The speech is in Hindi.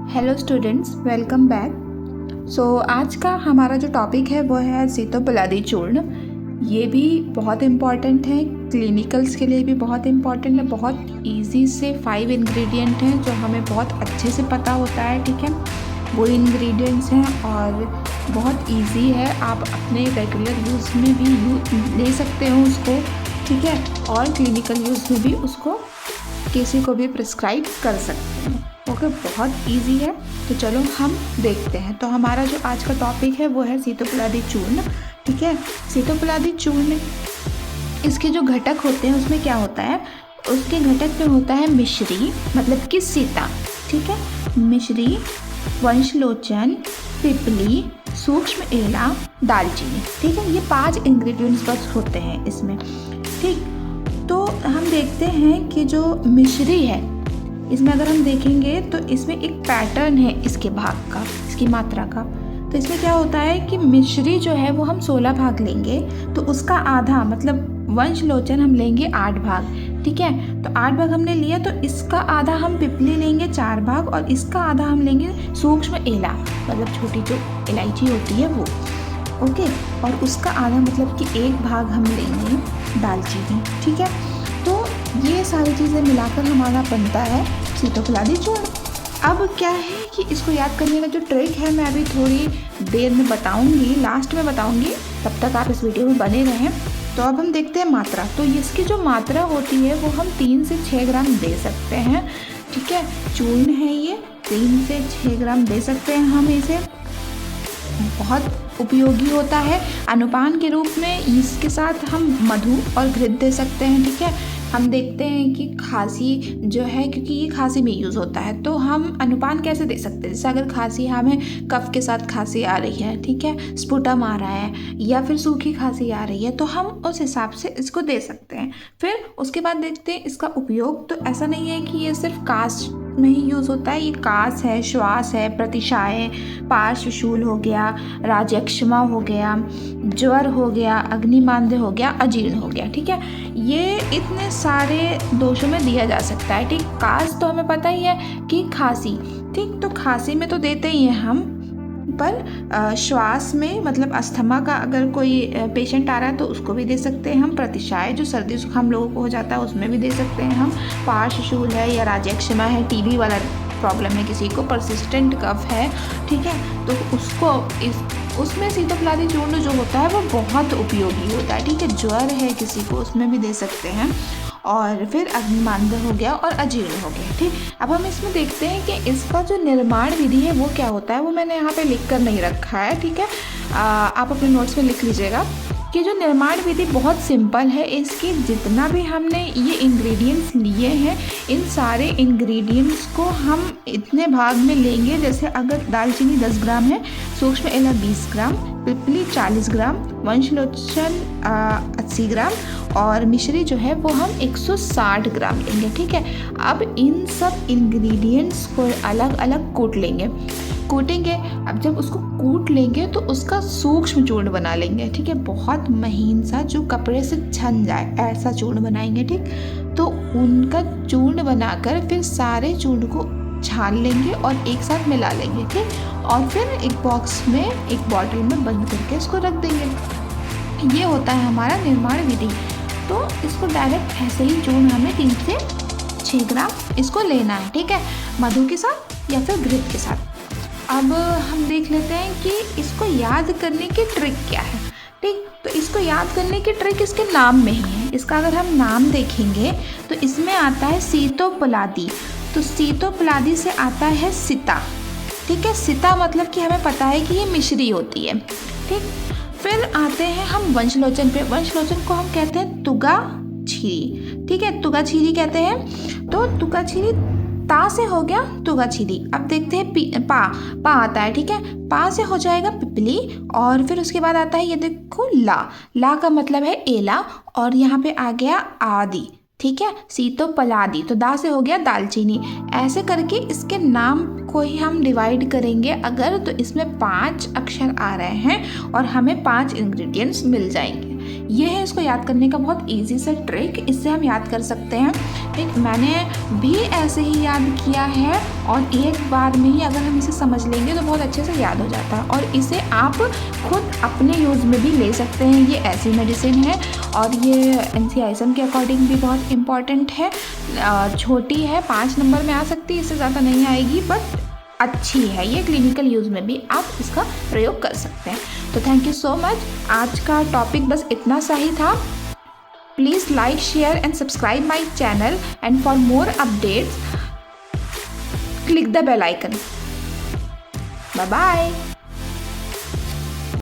Hello students, welcome back. आज का हमारा जो टॉपिक है वो है सीतोपलादी चूर्ण। ये भी बहुत इम्पॉर्टेंट है, क्लिनिकल्स के लिए भी बहुत इम्पॉर्टेंट है। बहुत इजी से 5 इंग्रेडिएंट हैं जो हमें बहुत अच्छे से पता होता है, ठीक है। वो इंग्रेडिएंट्स हैं और बहुत इजी है, आप अपने रेगुलर यूज़ में भी ले सकते हो उसको, ठीक है। और क्लिनिकल यूज़ में भी उसको किसी को भी प्रिस्क्राइब कर सकते हैं। ओके, बहुत इजी है। तो चलो हम देखते हैं। तो हमारा जो आज का टॉपिक है वो है सीतोपलादी चूर्ण, ठीक है। सीतोपलादी चूर्ण, इसके जो घटक होते हैं उसमें क्या होता है, उसके घटक में होता है मिश्री, मतलब कि सीता, ठीक है। मिश्री, वंशलोचन, पिपली, सूक्ष्म एला, दालचीनी, ठीक है। ये 5 इंग्रेडिएंट्स बस होते हैं इसमें, ठीक। तो हम देखते हैं कि जो मिश्री है, इसमें अगर हम देखेंगे तो इसमें एक पैटर्न है इसके भाग का, इसकी मात्रा का। तो इसमें क्या होता है कि मिश्री जो है वो हम 16 भाग लेंगे, तो उसका आधा मतलब वंशलोचन हम लेंगे 8 भाग, ठीक है। तो 8 भाग हमने लिया, तो इसका आधा हम पिपली लेंगे 4 भाग, और इसका आधा हम लेंगे सूक्ष्म एला, मतलब छोटी जो इलायची होती है वो, ओके। और उसका आधा मतलब कि 1 भाग हम लेंगे दालचीनी, ठीक है। तो ये सारी चीज़ें मिलाकर हमारा बनता है सीतोपलादी चूर्ण। अब क्या है कि इसको याद करने का जो ट्रिक है मैं अभी थोड़ी देर में बताऊंगी, लास्ट में बताऊंगी, तब तक आप इस वीडियो में बने रहें। तो अब हम देखते हैं मात्रा। तो इसकी जो मात्रा होती है वो हम 3 से 6 ग्राम दे सकते हैं, ठीक है। चूर्ण है ये, 3 से 6 ग्राम दे सकते हैं हम इसे। बहुत उपयोगी होता है। अनुपान के रूप में इसके साथ हम मधु और घृत दे सकते हैं, ठीक है। हम देखते हैं कि खांसी जो है, क्योंकि ये खांसी में यूज़ होता है, तो हम अनुपान कैसे दे सकते हैं। जैसे अगर खांसी हमें कफ के साथ खांसी आ रही है, ठीक है, स्पुटम आ रहा है या फिर सूखी खांसी आ रही है, तो हम उस हिसाब से इसको दे सकते हैं। फिर उसके बाद देखते हैं इसका उपयोग। तो ऐसा नहीं है कि ये सिर्फ कास में ही यूज़ होता है, ये कास है, श्वास है, प्रतिशाय, पार्श्वशूल हो गया, राजयक्षमा हो गया, ज्वर हो गया, अग्निमांद्य हो गया, अजीर्ण हो गया, ठीक है। ये इतने सारे दोषों में दिया जा सकता है, ठीक। कास तो हमें पता ही है कि खांसी, ठीक, तो खांसी में तो देते ही हैं हम। पर श्वास में मतलब अस्थमा का अगर कोई पेशेंट आ रहा है तो उसको भी दे सकते हैं हम। प्रतिशाय जो सर्दी जुकाम लोगों को हो जाता है उसमें भी दे सकते हैं हम। पार्श्वशूल है या राजयक्षमा है, टीबी वाला प्रॉब्लम है किसी को, परसिस्टेंट कफ है, ठीक है, तो उसको उसमें सीतोपलादी चूर्ण जो होता है वो बहुत उपयोगी होता है, ठीक है। ज्वर है किसी को, उसमें भी दे सकते हैं। और फिर अग्निमांद्य हो गया और अजीर्ण हो गया, ठीक। अब हम इसमें देखते हैं कि इसका जो निर्माण विधि है वो क्या होता है। वो मैंने यहाँ पे लिख कर नहीं रखा है, ठीक है। आप अपने नोट्स में लिख लीजिएगा कि जो निर्माण विधि बहुत सिंपल है। इसकी जितना भी हमने ये इंग्रेडिएंट्स लिए हैं, इन सारे इंग्रेडिएंट्स को हम इतने भाग में लेंगे। जैसे अगर दालचीनी 10 ग्राम है, सूक्ष्म एला 20 ग्राम, पिपली 40 ग्राम, वंशलोचन 80 ग्राम, और मिश्री जो है वो हम 160 ग्राम लेंगे, ठीक है। अब इन सब इंग्रेडिएंट्स को अलग अलग कूटेंगे। अब जब उसको कूट लेंगे तो उसका सूक्ष्म चूर्ण बना लेंगे, ठीक है। बहुत महीन सा, जो कपड़े से छन जाए ऐसा चूर्ण बनाएंगे, ठीक। तो उनका चूर्ण बनाकर फिर सारे चूर्ण को छान लेंगे और एक साथ मिला लेंगे, ठीक। और फिर एक बॉक्स में, एक बॉटल में बंद करके इसको रख देंगे। ये होता है हमारा निर्माण विधि। तो इसको डायरेक्ट ऐसे ही चूर्ण हमें 3 से 6 ग्राम इसको लेना है, ठीक है, मधु के साथ या फिर घृत के साथ। अब हम देख लेते हैं कि इसको याद करने की ट्रिक क्या है, ठीक। तो इसको याद करने की ट्रिक इसके नाम में ही है। इसका अगर हम नाम देखेंगे तो इसमें आता है सीतोपलादी। तो सीतोपलादी से आता है सीता, ठीक है। सीता मतलब कि हमें पता है कि ये मिश्री होती है, ठीक। फिर आते हैं हम वंशलोचन पे। वंशलोचन को हम कहते हैं तुगा छीरी, ठीक है, तुगा छीरी कहते हैं। तो तुगा छीरी, ता से हो गया तुगा छीरी। अब देखते हैं पा आता है, ठीक है। पा से हो जाएगा पिपली, और फिर उसके बाद आता है ये देखो ला का मतलब है एला, और यहाँ पे आ गया आदि, ठीक है, सीतोपलादी। तो दा से हो गया दालचीनी। ऐसे करके इसके नाम को ही हम डिवाइड करेंगे अगर, तो इसमें 5 अक्षर आ रहे हैं और हमें 5 इंग्रेडिएंट्स मिल जाएंगे। ये है इसको याद करने का बहुत इजी सा ट्रिक, इससे हम याद कर सकते हैं। एक मैंने भी ऐसे ही याद किया है और एक बार में ही अगर हम इसे समझ लेंगे तो बहुत अच्छे से याद हो जाता है, और इसे आप खुद अपने यूज़ में भी ले सकते हैं। ये ऐसी मेडिसिन है और ये NCISM के अकॉर्डिंग भी बहुत इम्पॉर्टेंट है। छोटी है, 5 नंबर में आ सकती है, इससे ज़्यादा नहीं आएगी, बट अच्छी है ये। क्लिनिकल यूज़ में भी आप इसका प्रयोग कर सकते हैं। तो थैंक यू सो मच। आज का टॉपिक बस इतना सा ही था। Please like, share and subscribe my channel, and for more updates click the bell icon. Bye bye.